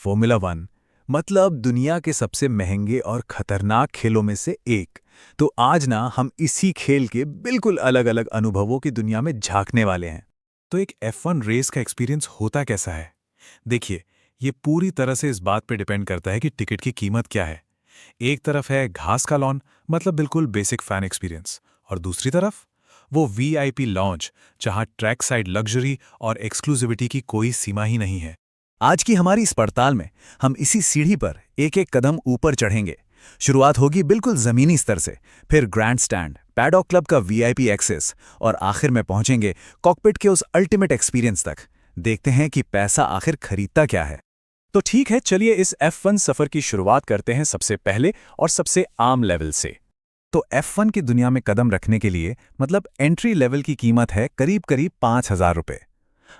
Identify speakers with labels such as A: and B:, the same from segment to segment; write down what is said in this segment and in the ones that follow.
A: Formula one मतलब दुनिया के सबसे महंगे और खतरनाक खेलों में से एक। तो आज ना हम इसी खेल के बिल्कुल अलग-अलग अनुभवों की दुनिया में झांकने वाले हैं।
B: तो एक F1 रेस का एक्सपीरियंस होता कैसा है? देखिए, ये पूरी तरह से इस बात पे डिपेंड करता है कि टिकट की कीमत क्या है। एक तरफ है घास का लॉन, मतलब बिल्कुल बेसिक फैन एक्सपीरियंस, और दूसरी तरफ वो वीआईपी लॉन्च, जहां ट्रैक साइड लग्जरी और एक्सक्लूसिविटी की कोई सीमा ही नहीं है।
A: आज की हमारी इस पड़ताल में हम इसी सीढ़ी पर एक-एक कदम ऊपर चढ़ेंगे। शुरुआत होगी बिल्कुल जमीनी स्तर से, फिर ग्रैंड स्टैंड, पैडॉक क्लब का वीआईपी एक्सेस और आखिर में पहुंचेंगे कॉकपिट के उस अल्टीमेट एक्सपीरियंस तक। देखते हैं कि पैसा आखिर खरीदता क्या है।
B: तो ठीक है, चलिए इस F1 सफर की शुरुआत करते हैं सबसे पहले और सबसे आम लेवल से।
A: तो F1 की दुनिया में कदम रखने के लिए मतलब एंट्री लेवल की कीमत है करीब-करीब 5,000 रुपए।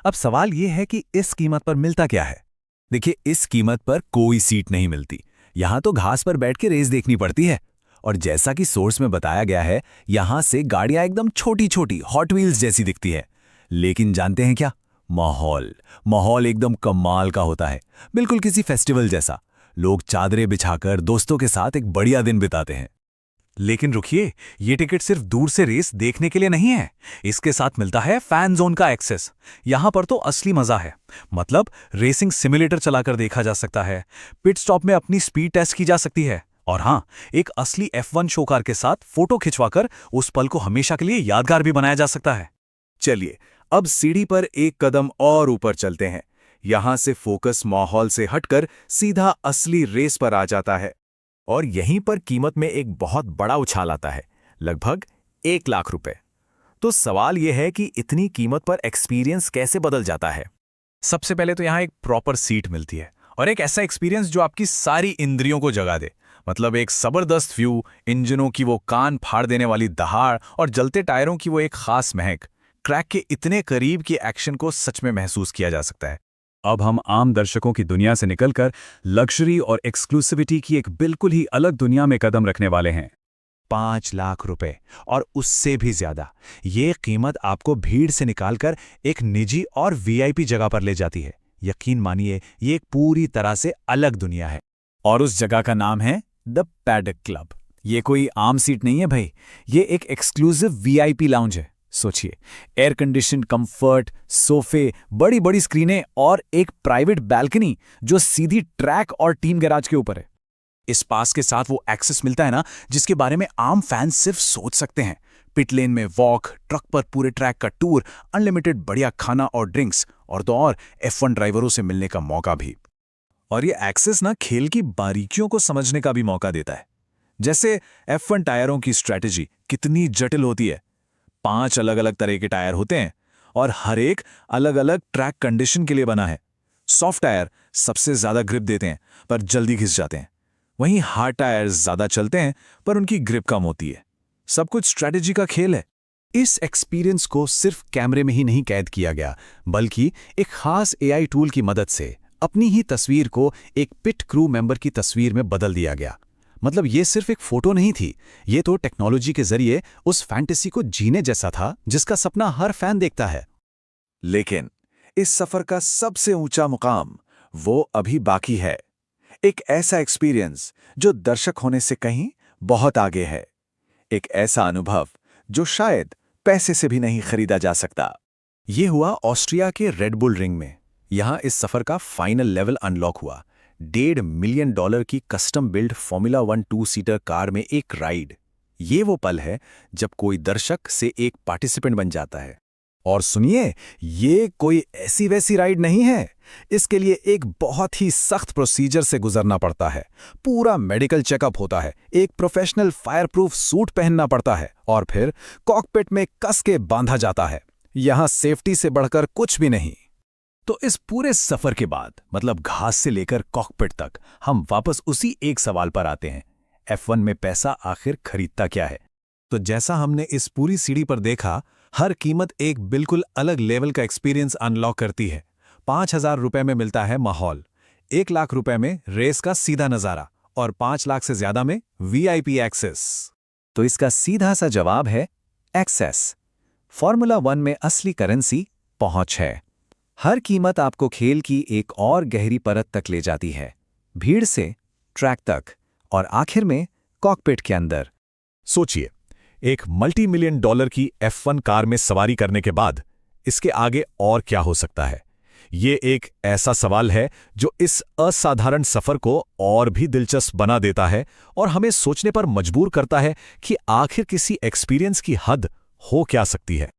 A: अब सवाल यह है कि इस कीमत पर मिलता क्या है। देखिए, इस कीमत पर कोई सीट नहीं मिलती। यहां तो घास पर बैठ के रेस देखनी पड़ती है। और जैसा कि सोर्स में बताया गया है, यहां से गाड़ियां एकदम छोटी-छोटी हॉट व्हील्स जैसी दिखती है। लेकिन जानते हैं क्या? माहौल माहौल एकदम कमाल का होता है, बिल्कुल किसी फेस्टिवल जैसा। लोग चादरें बिछाकर दोस्तों के साथ एक बढ़िया दिन बिताते हैं।
B: लेकिन रुकिए, ये टिकट सिर्फ दूर से रेस देखने के लिए नहीं है। इसके साथ मिलता है फैन जोन का एक्सेस। यहां पर तो असली मजा है। मतलब रेसिंग सिमुलेटर चलाकर देखा जा सकता है, पिट स्टॉप में अपनी स्पीड टेस्ट की जा सकती है, और हां, एक असली F1 शो कार के साथ फोटो खिंचवाकर उस पल को हमेशा के लिए यादगार भी बनाया जा सकता है।
A: चलिए, अब सीढ़ी पर एक कदम और ऊपर चलते हैं। यहां से फोकस माहौल से हटकर सीधा असली रेस पर आ जाता है। और यहीं पर कीमत में एक बहुत बड़ा उछाल आता है, लगभग 1,00,000 रुपए। तो सवाल यह है कि इतनी कीमत पर एक्सपीरियंस कैसे बदल जाता है।
B: सबसे पहले तो यहाँ एक प्रॉपर सीट मिलती है, और एक ऐसा एक्सपीरियंस जो आपकी सारी इंद्रियों को जगा दे। मतलब एक जबरदस्त व्यू, इंजनों की वो कान फाड़ देने वाली दहाड़ और जलते टायरों की वो एक खास महक। ट्रैक के इतने करीब की एक्शन को सच में महसूस किया जा सकता है। अब हम आम दर्शकों की दुनिया से निकलकर लग्जरी और एक्सक्लूसिविटी की एक बिल्कुल ही अलग दुनिया में कदम रखने वाले हैं।
A: 5,00,000 रुपए और उससे भी ज्यादा। ये कीमत आपको भीड़ से निकालकर एक निजी और वीआईपी जगह पर ले जाती है। यकीन मानिए, ये एक पूरी तरह से अलग दुनिया है। और उस जगह का नाम है द पैडॉक क्लब। ये कोई आम सीट नहीं है भाई, ये एक एक्सक्लूसिव वीआईपी लाउंज है। सोचिए, एयर कंडीशन कंफर्ट, सोफे, बड़ी बड़ी स्क्रीनें और एक प्राइवेट बैल्कनी जो सीधी ट्रैक और टीम गैराज के ऊपर है। इस पास के साथ वो एक्सेस मिलता है ना, जिसके बारे में आम फैंस सिर्फ सोच सकते हैं। पिट लेन में वॉक, ट्रक पर पूरे ट्रैक का टूर, अनलिमिटेड बढ़िया खाना और ड्रिंक्स, और तो और F1 ड्राइवरों से मिलने का मौका भी। और ये एक्सेस ना खेल की बारीकियों को समझने का भी मौका देता है। जैसे F1 टायरों की स्ट्रैटेजी कितनी जटिल होती है। 5 अलग-अलग तरह के टायर होते हैं और हर एक अलग-अलग ट्रैक कंडीशन के लिए बना है। सॉफ्ट टायर सबसे ज्यादा ग्रिप देते हैं पर जल्दी घिस जाते हैं। वहीं हार्ड टायर्स ज्यादा चलते हैं पर उनकी ग्रिप कम होती है। सब कुछ स्ट्रैटेजी का खेल है। इस एक्सपीरियंस को सिर्फ कैमरे में ही नहीं कैद किया गया, बल्कि एक खास एआई टूल की मदद से अपनी ही तस्वीर को एक पिट क्रू मेंबर की तस्वीर में बदल दिया गया। मतलब ये सिर्फ एक फोटो नहीं थी, ये तो टेक्नोलॉजी के जरिए उस फैंटेसी को जीने जैसा था जिसका सपना हर फैन देखता है। लेकिन इस सफर का सबसे ऊंचा मुकाम वो अभी बाकी है। एक ऐसा एक्सपीरियंस जो दर्शक होने से कहीं बहुत आगे है। एक ऐसा अनुभव जो शायद पैसे से भी नहीं खरीदा जा सकता। ये हुआ ऑस्ट्रिया के रेड बुल रिंग में। यहां इस सफर का फाइनल लेवल अनलॉक हुआ। $1.5 मिलियन की custom build formula 1 2 seater car में एक राइड। ये वो पल है जब कोई दर्शक से एक पार्टिसिपेंट बन जाता है। और सुनिए, ये कोई ऐसी वैसी राइड नहीं है। इसके लिए एक बहुत ही सख्त प्रोसीजर से गुजरना पड़ता है। पूरा मेडिकल चेकअप होता है, एक प्रोफेशनल फायरप्रूफ सूट पहनना पड़ता है और फिर कॉकपिट में कस के बांधा जाता है। यहां सेफ्टी से बढ़कर कुछ भी नहीं। तो इस पूरे सफर के बाद, मतलब घास से लेकर कॉकपिट तक, हम वापस उसी एक सवाल पर आते हैं। F1 में पैसा आखिर खरीदता क्या है? तो जैसा हमने इस पूरी सीढ़ी पर देखा, हर कीमत एक बिल्कुल अलग लेवल का एक्सपीरियंस अनलॉक करती है। 5,000 रुपए में मिलता है माहौल, 1,00,000 रुपए में रेस का सीधा नजारा, और 5,00,000 से ज्यादा में वीआईपी एक्सेस। तो इसका सीधा सा जवाब है एक्सेस। फॉर्मूला 1 में असली करेंसी पहुंच है।
C: हर कीमत आपको खेल की एक और गहरी परत तक ले जाती है, भीड़ से ट्रैक तक और आखिर में कॉकपिट के अंदर।
D: सोचिए, एक मल्टी मिलियन डॉलर की F1 कार में सवारी करने के बाद इसके आगे और क्या हो सकता है? ये एक ऐसा सवाल है जो इस असाधारण सफर को और भी दिलचस्प बना देता है और हमें सोचने पर मजबूर करता है कि आखिर किसी एक्सपीरियंस की हद हो क्या सकती है।